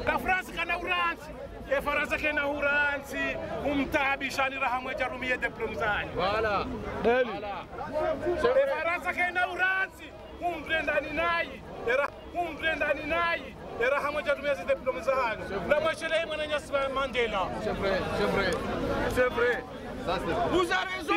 La France kana uransi e Faransa kana uransi umtabishani rahamwe jarumie diplomzani Voilà. E Faransa kana uransi umbrendani nayi era rahamwe jarumie diplomzani na mweshele mwana nyasi Mandela. C'est vrai, c'est vrai. C'est vrai. Vous avez raison.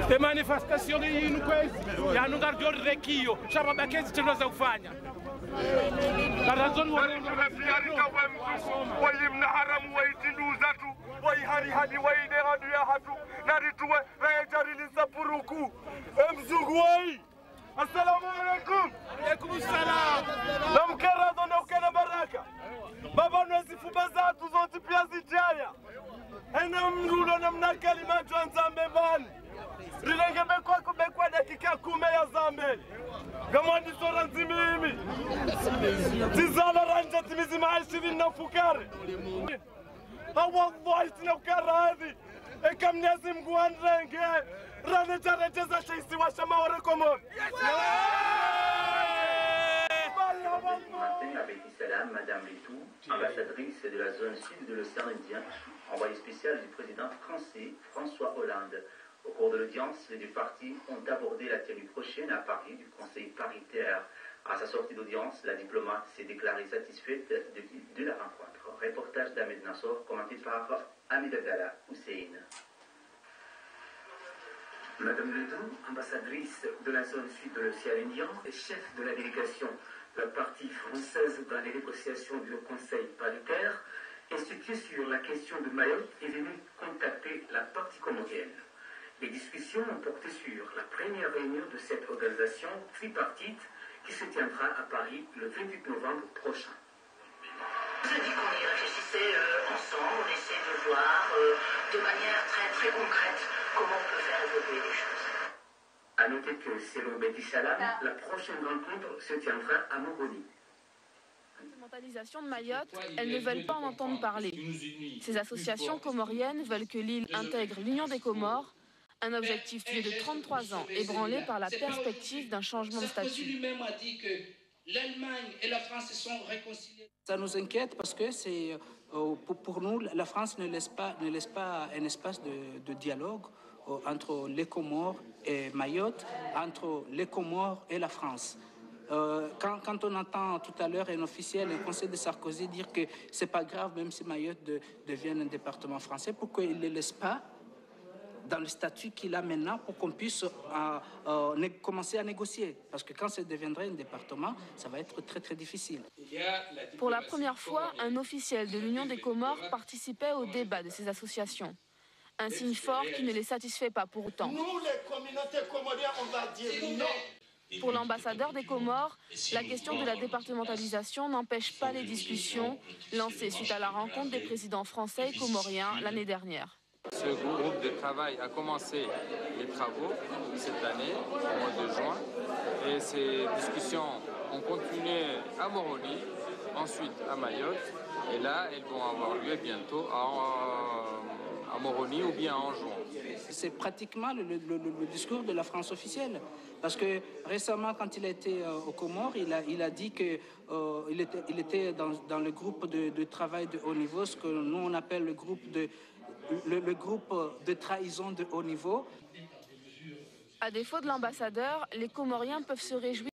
Te manifestazioni in questi hanno gardioli recchio, siamo da che ce lo sa fare. La ragione Assalamu alaikum. Alaikum salam. Namkera dona ukena baraka. Baba nasifuba zatu zote pia zijaya. Ena mrulo namna kalima nzambe mani. Rilenge bekwa dakika 10 ya zambe. Gamani sora nzimimi. Tizala ranja timizima 20 na fukare. Wallahi sina ukara hadi. Eka Mwenyezi Mungu anrenge. Rana shaisi wa shama wa rekomon. Madame Letou, ambassadrice de la zone sud de l'océan Indien, envoyée spéciale du président français François Hollande. Au cours de l'audience, les deux parties ont abordé la tenue prochaine à Paris du Conseil paritaire. À sa sortie d'audience, la diplomate s'est déclarée satisfaite de la rencontre. Reportage d'Ahmed Nassor, commenté par Hamid Abdallah Hussein. Madame Letou, ambassadrice de la zone sud de l'océan Indien et chef de la délégation de la partie française dans les négociations du Conseil paritaire, institué sur la question de Mayotte, est venue contacter la partie comorienne. Les discussions ont porté sur la première réunion de cette organisation tripartite qui se tiendra à Paris le 28 novembre prochain. Vous avez dit qu'on y réfléchissait ensemble, on essaie de voir de manière très concrète comment on peut faire évoluer les choses. A noter que selon Betty Salam, la prochaine rencontre se tiendra à Moroni. De Mayotte, elles ne veulent pas en entendre parler. Ces associations comoriennes veulent que l'île intègre l'Union des Comores, un objectif vieux de 33 ans, ébranlé par la perspective d'un changement de statut. Lui-même a dit que l'Allemagne et la France se sont réconciliées. Ça nous inquiète parce que c'est, pour nous, la France ne laisse pas un espace de dialogue entre les Comores et Mayotte, entre les Comores et la France. Quand on entend tout à l'heure un officiel, un conseil de Sarkozy dire que c'est pas grave même si Mayotte devienne un département français, pourquoi il ne le laisse pas dans le statut qu'il a maintenant pour qu'on puisse commencer à négocier. Parce que quand ça deviendrait un département, ça va être très difficile. Pour la première fois, un officiel de l'Union des Comores participait au débat de ces associations. Un signe fort qui ne les satisfait pas pour autant. Nous, les communautés comoriennes, on va dire non. Pour l'ambassadeur des Comores, la question de la départementalisation n'empêche pas les discussions lancées suite à la rencontre des présidents français et comoriens l'année dernière. Ce groupe de travail a commencé les travaux cette année, au mois de juin, et ces discussions ont continué à Moroni, ensuite à Mayotte, et là, elles vont avoir lieu bientôt à Moroni ou bien en juin. C'est pratiquement le discours de la France officielle. Parce que récemment, quand il a été aux Comores, il a dit qu'il était dans le groupe de travail de haut niveau, ce que nous on appelle le groupe de trahison de haut niveau. À défaut de l'ambassadeur, les Comoriens peuvent se réjouir